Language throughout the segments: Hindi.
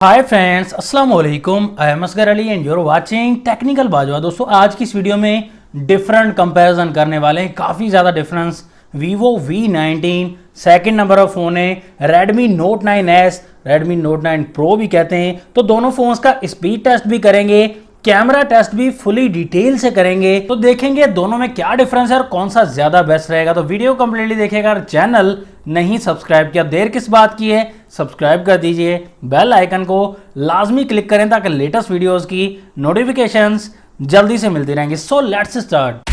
हाय फ्रेंड्स, अस्सलाम वालेकुम। I am Asghar Ali and you're watching Technical Bajwa. दोस्तों, आज की इस वीडियो में डिफरेंट कंपैरिजन करने वाले हैं। काफ़ी ज़्यादा difference. Vivo V19 second number of phone है। Redmi Note 9S, Redmi Note 9 pro भी कहते हैं। तो दोनों फ़ोन्स का स्पीड टेस्ट भी करेंगे, कैमरा टेस्ट भी फुली डिटेल से करेंगे। तो देखेंगे दोनों में क्या डिफरेंस है और कौन सा ज़्यादा बेस्ट रहेगा। तो वीडियो कंप्लीटली देखिएगा। चैनल नहीं सब्सक्राइब किया, देर किस बात की है, सब्सक्राइब कर दीजिए। बेल आइकन को लाजमी क्लिक करें ताकि लेटेस्ट वीडियोस की नोटिफिकेशंस जल्दी से मिलती रहेंगी। So let's start.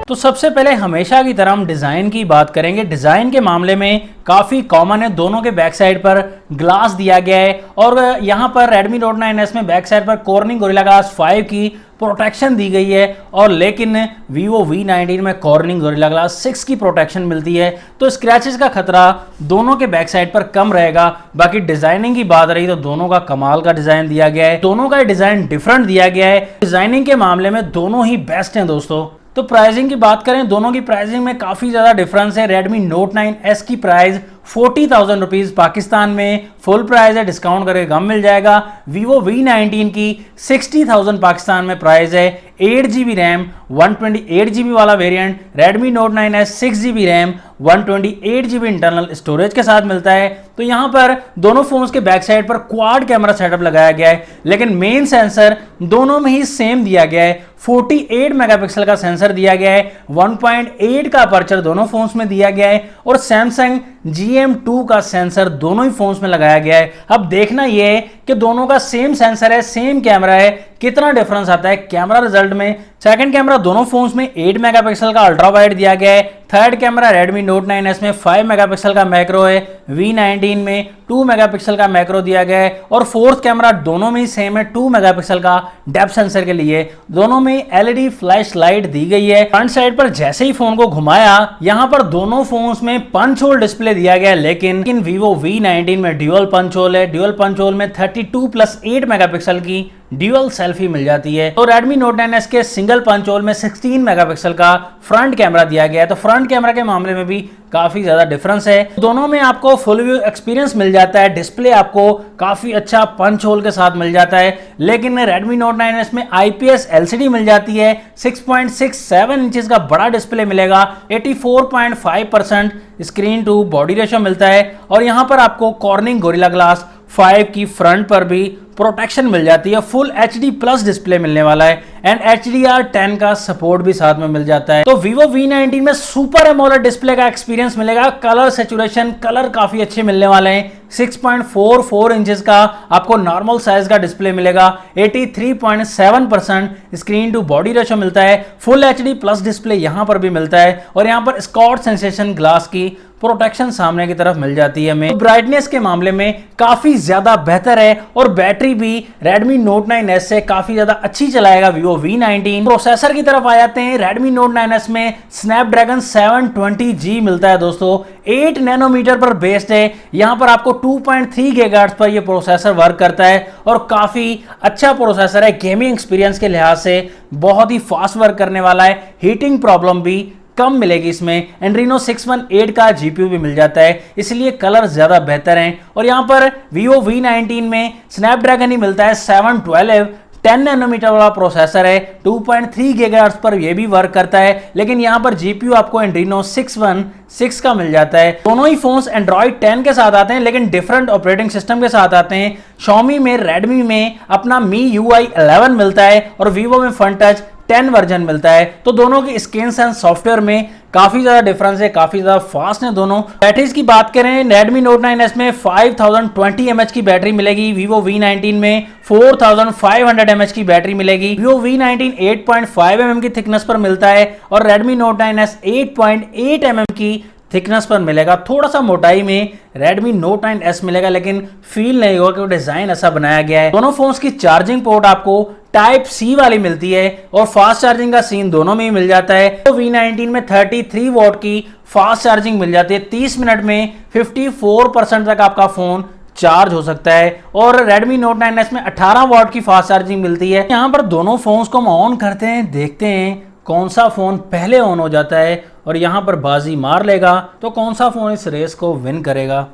तो सबसे पहले हमेशा की तरह हम डिज़ाइन की बात करेंगे। डिज़ाइन के मामले में काफ़ी कॉमन है, दोनों के बैक साइड पर ग्लास दिया गया है और यहाँ पर Redmi Note 9S में बैक साइड पर Corning Gorilla Glass 5 की प्रोटेक्शन दी गई है और लेकिन Vivo V19 में Corning Gorilla Glass 6 की प्रोटेक्शन मिलती है। तो स्क्रैचेस का खतरा दोनों के बैक साइड पर कम रहेगा। बाकी डिजाइनिंग की बात रही तो दोनों का कमाल का डिजाइन दिया गया है, दोनों का डिजाइन डिफरेंट दिया गया है। डिजाइनिंग के मामले में दोनों ही बेस्ट हैं दोस्तों। तो प्राइसिंग की बात करें, दोनों की प्राइसिंग में काफ़ी ज़्यादा डिफरेंस है। Redmi Note 9S की प्राइस 40,000 रुपीज़ पाकिस्तान में फुल प्राइस है, डिस्काउंट करके कम मिल जाएगा। Vivo V19 की 60,000 पाकिस्तान में प्राइस है। 8GB रैम 128GB वाला variant Redmi Note 9S 6GB RAM 128GB internal storage के साथ मिलता है। तो यहाँ पर दोनों फोन्स के बैक साइड पर क्वाड कैमरा सेटअप लगाया गया है, लेकिन मेन सेंसर दोनों में ही सेम दिया गया है। 48 मेगापिक्सल का सेंसर दिया गया है, 1.8 का अपर्चर दोनों फोन्स में दिया गया है और Samsung GM2 का सेंसर दोनों ही फोन्स में लगाया गया है। अब देखना यह है कि दोनों का सेम सेंसर है, सेम कैमरा है, कितना डिफरेंस आता है कैमरा रिजल्ट में। सेकंड कैमरा दोनों फोन्स में 8 मेगापिक्सल का अल्ट्रा वाइड दिया गया है। Third camera Redmi Note 9S में 5 मेगापिक्सल का मैक्रो है, V19 में 2 मेगापिक्सल का मैक्रो दिया गया है और फोर्थ कैमरा दोनों में ही सेम है, 2 मेगापिक्सल का डेप्थ सेंसर के लिए। दोनों में LED फ्लैश लाइट दी गई है। फ्रंट साइड पर जैसे ही फोन को घुमाया, यहाँ पर दोनों फोन्स में पंच होल डिस्प्ले दिया गया है, लेकिन Vivo V19 में ड्यूअल पंच होल है। ड्यूअल पंच होल में 32+8 मेगापिक्सल की ड्यूअल सेल्फी मिल जाती है। तो Redmi Note 9S के सिंगल पंच होल में 16 मेगापिक्सल का फ्रंट कैमरा दिया गया है। तो फ्रंट कैमरा के मामले में भी काफी ज्यादा डिफरेंस है। दोनों में आपको फुल व्यू एक्सपीरियंस मिल जाता है, डिस्प्ले आपको काफी अच्छा पंच होल के साथ मिल जाता है, लेकिन Redmi Note 9S में IPS LCD मिल जाती है। 6.67 इंचेस का बड़ा डिस्प्ले मिलेगा, 84.5% स्क्रीन टू बॉडी रेशियो मिलता है और यहाँ पर आपको Corning Gorilla Glass 5 की फ्रंट पर भी प्रोटेक्शन मिल जाती है। फुल HD प्लस डिस्प्ले मिलने वाला है एंड HDR10 का सपोर्ट भी साथ में मिल जाता है। तो Vivo V19 में सुपर एमोलेड डिस्प्ले का एक्सपीरियंस मिलेगा। कलर सैचुरेशन, कलर काफी अच्छे मिलने वाले हैं। 6.44 इंचेस का आपको नॉर्मल साइज का डिस्प्ले मिलेगा। 83.7% स्क्रीन टू बॉडी रेशियो मिलता है। फुल HD प्लस डिस्प्ले यहां पर भी मिलता है और यहां पर स्कॉट सेंसेशन ग्लास की प्रोटेक्शन सामने की तरफ मिल जाती है। हमें ब्राइटनेस के मामले में काफी ज्यादा बेहतर है और बैटरी भी Redmi Note 9S से काफी ज्यादा अच्छी चलाएगा Vivo V19। प्रोसेसर की तरफ आ जाते हैं। Redmi Note 9S में Snapdragon 720G मिलता है दोस्तों, 8 नैनोमीटर पर बेस्ड है। यहां पर आपको 2.3 गीगाहर्ट्ज पर यह प्रोसेसर वर्क करता है और काफी अच्छा प्रोसेसर है। गेमिंग एक्सपीरियंस के लिहाज से बहुत ही फास्ट वर्क करने वाला है। हीटिंग प्रॉब्लम भी कम मिलेगी इसमें। Adreno 618 का GPU भी मिल जाता है, इसलिए कलर ज्यादा बेहतर हैं। और यहां पर Vivo V19 में Snapdragon ही मिलता है 712, 10 नैनोमीटर वाला प्रोसेसर है, 2.3 गीगाहर्ट्ज पर यह भी वर्क करता है, लेकिन यहां पर GPU आपको Adreno 616 का मिल जाता है। दोनों ही फोन्स Android 10 के साथ आते हैं, लेकिन डिफरेंट ऑपरेटिंग सिस्टम के साथ आते हैं। Xiaomi में, Redmi में अपना MIUI 11 मिलता है और Vivo में FunTouch 10 वर्जन मिलता है। तो दोनों की स्क्रीन सेंस सॉफ्टवेयर में काफी ज्यादा डिफरेंस है, काफी ज्यादा फास्ट है दोनों। बैटरीज की बात करें, Redmi Note 9S में 5020 mAh की बैटरी मिलेगी, Vivo V19 में 4500 mAh की बैटरी मिलेगी। Vivo V19 8.5 mm की थिकनेस पर मिलता है और Redmi Note 9S 8.8 mm की थिकनेस पर मिलेगा। थोड़ा सा मोटाई में Redmi Note 9S मिलेगा, लेकिन फील नहीं होगा क्योंकि डिजाइन ऐसा बनाया गया है। दोनों फोन्स की चार्जिंग पोर्ट आपको टाइप सी वाली मिलती है और फास्ट चार्जिंग का सीन दोनों में ही मिल जाता है। तो V19 में 33 वॉट की फास्ट चार्जिंग मिल जाती है, 30 मिनट में 54% तक आपका फोन चार्ज हो सकता है और Redmi Note 9S में 18 वॉट की फास्ट चार्जिंग मिलती है। यहाँ पर दोनों फोन्स को हम ऑन करते हैं, देखते हैं कौन सा फोन पहले ऑन हो जाता है और यहाँ पर बाजी मार लेगा तो कौन सा फ़ोन इस रेस को विन करेगा।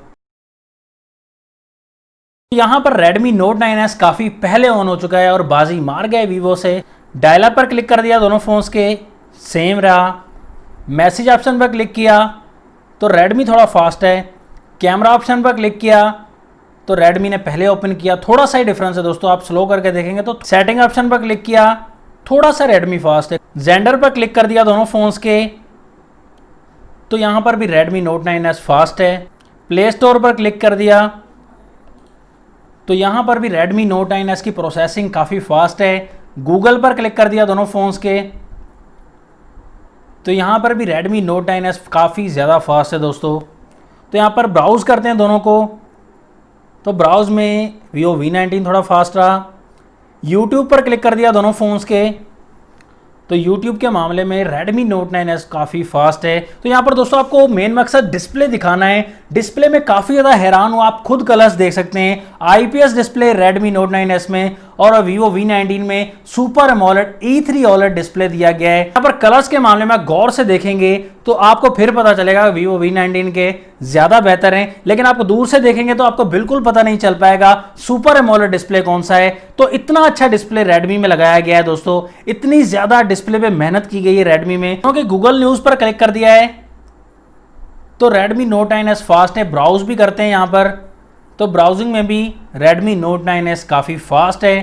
यहाँ पर Redmi Note 9s काफ़ी पहले ऑन हो चुका है और बाजी मार गए वीवो से। डायलअप पर क्लिक कर दिया दोनों फ़ोन्स के, सेम रहा। मैसेज ऑप्शन पर क्लिक किया तो Redmi थोड़ा फास्ट है। कैमरा ऑप्शन पर क्लिक किया तो Redmi ने पहले ओपन किया, थोड़ा सा ही डिफरेंस है दोस्तों, आप स्लो करके देखेंगे तो। सेटिंग ऑप्शन पर क्लिक किया, थोड़ा सा Redmi फास्ट है। जेंडर पर क्लिक कर दिया दोनों फ़ोन्स के तो यहाँ पर भी Redmi Note 9s फास्ट है। प्ले स्टोर पर क्लिक कर दिया तो यहाँ पर भी Redmi Note 9s की प्रोसेसिंग काफ़ी फास्ट है। गूगल पर क्लिक कर दिया दोनों फ़ोन्स के तो यहाँ पर भी Redmi Note 9s काफ़ी ज़्यादा फास्ट है दोस्तों। तो यहाँ पर ब्राउज़ करते हैं दोनों को, तो ब्राउज़ में Vivo V19 थोड़ा फास्ट रहा। YouTube पर क्लिक कर दिया दोनों फ़ोन्स के तो YouTube के मामले में Redmi Note 9s काफ़ी फास्ट है। तो यहाँ पर दोस्तों आपको मेन मकसद डिस्प्ले दिखाना है। डिस्प्ले में काफ़ी ज़्यादा हैरान हूँ, आप खुद कलर्स देख सकते हैं। IPS display Redmi Note 9s में और Vivo V19 में super AMOLED E3 OLED display दिया गया है। यहाँ पर कलर्स के मामले में गौर से देखेंगे तो आपको फिर पता चलेगा Vivo V19 के ज़्यादा बेहतर हैं, लेकिन आपको दूर से देखेंगे तो आपको बिल्कुल पता नहीं चल पाएगा सुपर एमोलेड डिस्प्ले कौन सा है। तो इतना अच्छा डिस्प्ले Redmi में लगाया गया है दोस्तों, इतनी ज़्यादा डिस्प्ले पे मेहनत की गई है Redmi में। क्योंकि गूगल न्यूज़ पर क्लिक कर दिया है तो Redmi Note 9s फास्ट है। ब्राउज भी करते हैं यहाँ पर तो ब्राउजिंग में भी Redmi Note 9s काफ़ी फास्ट है।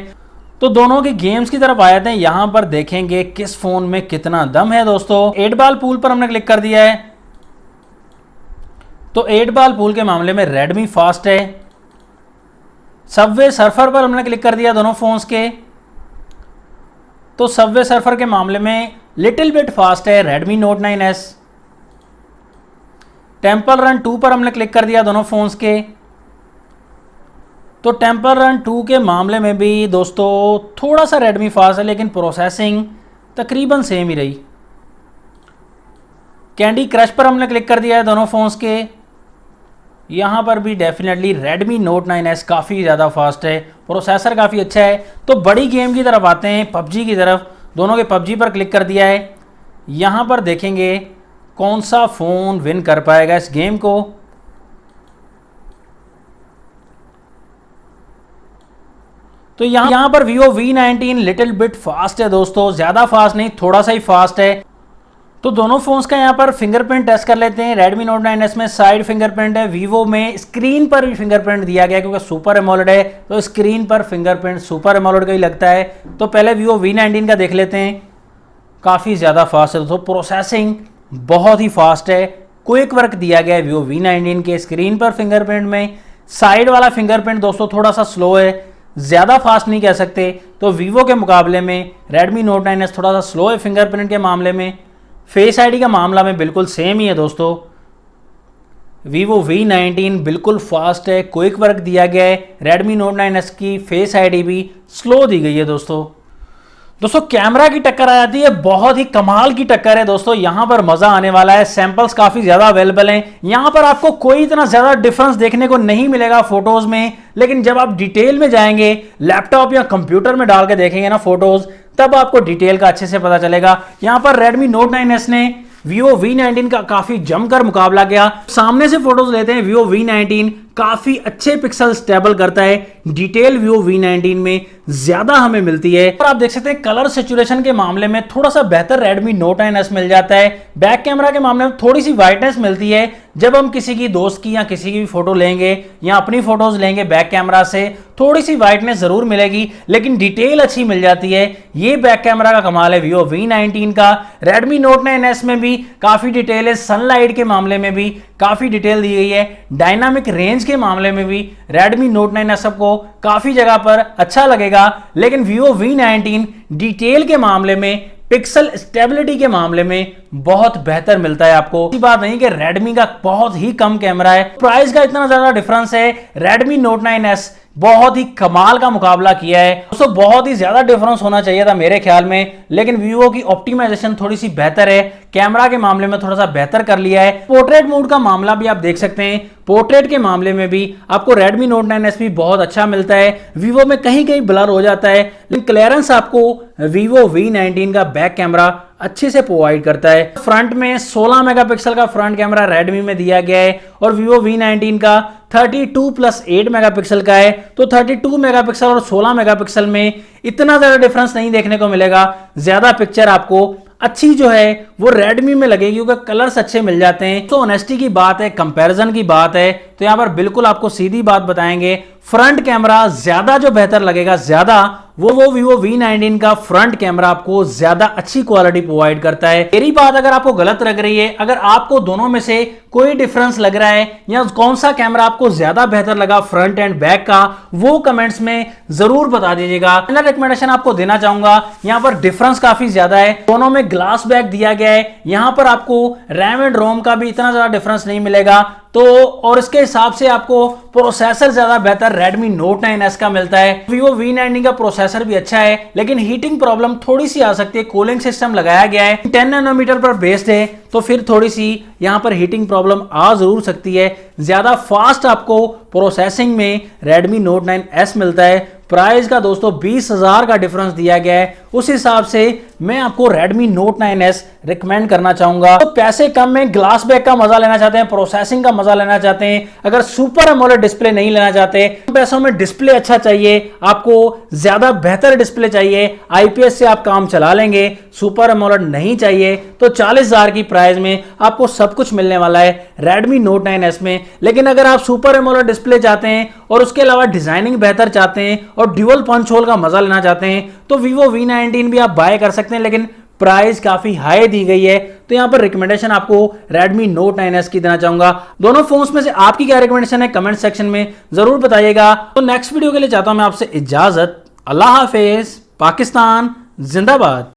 तो दोनों के गेम्स की तरफ आ जाते हैं, यहाँ पर देखेंगे किस फ़ोन में कितना दम है दोस्तों। 8 बॉल पूल पर हमने क्लिक कर दिया है तो 8 बॉल पूल के मामले में Redmi फास्ट है। सबवे सर्फर पर हमने क्लिक कर दिया दोनों फ़ोन्स के तो सबवे सर्फर के मामले में लिटिल बिट फास्ट है Redmi Note 9s। Temple run 2 पर हमने क्लिक कर दिया दोनों फ़ोन्स के तो टेम्पल रन 2 के मामले में भी दोस्तों थोड़ा सा Redmi फास्ट है, लेकिन प्रोसेसिंग तकरीबन सेम ही रही। कैंडी क्रश पर हमने क्लिक कर दिया है दोनों फ़ोन्स के, यहाँ पर भी डेफिनेटली Redmi Note 9s काफ़ी ज़्यादा फास्ट है, प्रोसेसर काफ़ी अच्छा है। तो बड़ी गेम की तरफ आते हैं, PUBG की तरफ। दोनों के PUBG पर क्लिक कर दिया है। यहाँ पर देखेंगे कौन सा फ़ोन विन कर पाएगा इस गेम को। तो यहाँ पर Vivo V19 little bit fast है दोस्तों, ज़्यादा फास्ट नहीं, थोड़ा सा ही फास्ट है। तो दोनों फोन्स का यहाँ पर फिंगरप्रिंट टेस्ट कर लेते हैं। Redmi Note 9s में साइड फिंगरप्रिंट है, Vivo में स्क्रीन पर भी फिंगरप्रिंट दिया गया है क्योंकि सुपर एमोलेड है तो स्क्रीन पर फिंगरप्रिंट सुपर एमोलेड का ही लगता है। तो पहले Vivo V19 का देख लेते हैं, काफ़ी ज़्यादा फास्ट है दोस्तों, प्रोसेसिंग बहुत ही फास्ट है, क्विक वर्क दिया गया है Vivo V19 के स्क्रीन पर फिंगरप्रिंट में। साइड वाला फिंगरप्रिंट दोस्तों थोड़ा सा स्लो है, ज़्यादा फास्ट नहीं कह सकते। तो Vivo के मुकाबले में Redmi Note 9s थोड़ा सा स्लो है फिंगरप्रिंट के मामले में। फेस आईडी का मामला में बिल्कुल सेम ही है दोस्तों, Vivo V19 बिल्कुल फास्ट है, क्विक वर्क दिया गया है। Redmi Note 9s की फेस आईडी भी स्लो दी गई है दोस्तों। कैमरा की टक्कर आ जाती है, बहुत ही कमाल की टक्कर है दोस्तों, यहां पर मजा आने वाला है। सैंपल्स काफी ज्यादा अवेलेबल हैं, यहां पर आपको कोई इतना ज्यादा डिफरेंस देखने को नहीं मिलेगा फोटोज में, लेकिन जब आप डिटेल में जाएंगे, लैपटॉप या कंप्यूटर में डाल के देखेंगे ना फोटोज, तब आपको डिटेल का अच्छे से पता चलेगा। यहां पर Redmi Note 9s ने Vivo V19 का काफी जमकर मुकाबला किया। सामने से फोटोज लेते हैं, Vivo V19 काफी अच्छे पिक्सल स्टेबल करता है, डिटेल Vivo V19 में ज्यादा हमें मिलती है। और आप देख सकते हैं कलर सैचुरेशन के मामले में थोड़ा सा बेहतर Redmi Note 9s मिल जाता है। बैक कैमरा के मामले में थोड़ी सी वाइटनेस मिलती है, जब हम किसी की दोस्त की या किसी की भी फोटो लेंगे या अपनी फोटोज लेंगे बैक कैमरा से, थोड़ी सी वाइटनेस जरूर मिलेगी, लेकिन डिटेल अच्छी मिल जाती है। ये बैक कैमरा का कमाल है Vivo V19 का। Redmi Note 9s में भी काफी डिटेल है, सनलाइट के मामले में भी काफी डिटेल दी गई है, डायनामिक रेंज के मामले में भी Redmi Note 9s सबको काफी जगह पर अच्छा लगेगा, लेकिन Vivo V19 डिटेल के मामले में, पिक्सल स्टेबिलिटी के मामले में बहुत बेहतर मिलता है आपको। ऐसी बात नहीं कि Redmi का बहुत ही कम कैमरा है, प्राइस का इतना ज्यादा डिफरेंस है। Redmi Note 9s बहुत ही कमाल का मुकाबला किया है दोस्तों, बहुत ही ज्यादा डिफरेंस होना चाहिए था मेरे ख्याल में, लेकिन Vivo की ऑप्टिमाइजेशन थोड़ी सी बेहतर है। कैमरा के मामले में थोड़ा सा बेहतर कर लिया है। पोर्ट्रेट मोड का मामला भी आप देख सकते हैं, पोर्ट्रेट के मामले में भी आपको Redmi Note 9S भी बहुत अच्छा मिलता है। Vivo में कहीं कहीं ब्लर हो जाता है, लेकिन क्लियरेंस आपको Vivo V19 का बैक कैमरा अच्छे से प्रोवाइड करता है। फ्रंट में 16 मेगापिक्सल का फ्रंट कैमरा Redmi में दिया गया है और Vivo V19 का 32+8 मेगापिक्सल का है। तो 32 मेगापिक्सल और 16 मेगापिक्सल में इतना ज्यादा डिफरेंस नहीं देखने को मिलेगा। ज्यादा पिक्चर आपको अच्छी जो है वो Redmi में लगेगी क्योंकि कलर्स अच्छे मिल जाते हैं। तो ऑनेस्टी की बात है, कंपैरिजन की बात है, तो यहां पर बिल्कुल आपको सीधी बात बताएंगे, फ्रंट कैमरा ज्यादा जो बेहतर लगेगा, ज्यादा वो Vivo V19 का फ्रंट कैमरा आपको ज्यादा अच्छी क्वालिटी प्रोवाइड करता है। मेरी बात अगर आपको गलत लग रही है, अगर आपको दोनों में से कोई डिफरेंस लग रहा है या कौन सा कैमरा आपको ज्यादा बेहतर लगा फ्रंट एंड बैक का, वो कमेंट्स में जरूर बता दीजिएगा। पहला रिकमेंडेशन आपको देना चाहूंगा, यहां पर डिफरेंस काफी ज्यादा है, दोनों में ग्लास बैक दिया गया है। यहां पर आपको रैम एंड रोम का भी इतना ज्यादा डिफरेंस नहीं मिलेगा। तो और इसके हिसाब से आपको प्रोसेसर ज्यादा बेहतर Redmi Note 9S का मिलता है। Vivo V19 का प्रोसेसर भी अच्छा है, लेकिन हीटिंग प्रॉब्लम थोड़ी सी आ सकती है। कूलिंग सिस्टम लगाया गया है, 10 नैनोमीटर पर बेस्ड है, तो फिर थोड़ी सी यहां पर हीटिंग प्रॉब्लम आ जरूर सकती है। ज्यादा फास्ट आपको प्रोसेसिंग में Redmi Note 9S मिलता है। प्राइस का दोस्तों 20,000 का डिफरेंस दिया गया है, उस हिसाब से मैं आपको Redmi Note 9S रिकमेंड करना चाहूंगा। तो पैसे कम में ग्लास बैक का मजा लेना चाहते हैं, प्रोसेसिंग का मजा लेना चाहते हैं, अगर सुपर एमोलेड डिस्प्ले नहीं लेना चाहते, पैसों में डिस्प्ले अच्छा चाहिए, आपको ज्यादा बेहतर डिस्प्ले चाहिए, IPS से आप काम चला लेंगे, सुपर एमोलेड नहीं चाहिए, तो 40,000 की प्राइस में आपको सब कुछ मिलने वाला है Redmi Note 9S में। लेकिन अगर आप सुपर एमोलेड डिस्प्ले चाहते हैं और उसके अलावा डिजाइनिंग बेहतर चाहते हैं और ड्यूअल पंच होल का मजा लेना चाहते हैं, तो Vivo V19 भी आप बाय कर सकते हैं, लेकिन प्राइस काफी हाई दी गई है। तो यहां पर रिकमेंडेशन आपको Redmi Note 9S की देना चाहूंगा। दोनों फोन्स में से आपकी क्या रिकमेंडेशन है, कमेंट सेक्शन में जरूर बताइएगा। तो नेक्स्ट वीडियो के लिए चाहता हूं मैं आपसे इजाजत। अल्लाह हाफिज, पाकिस्तान जिंदाबाद।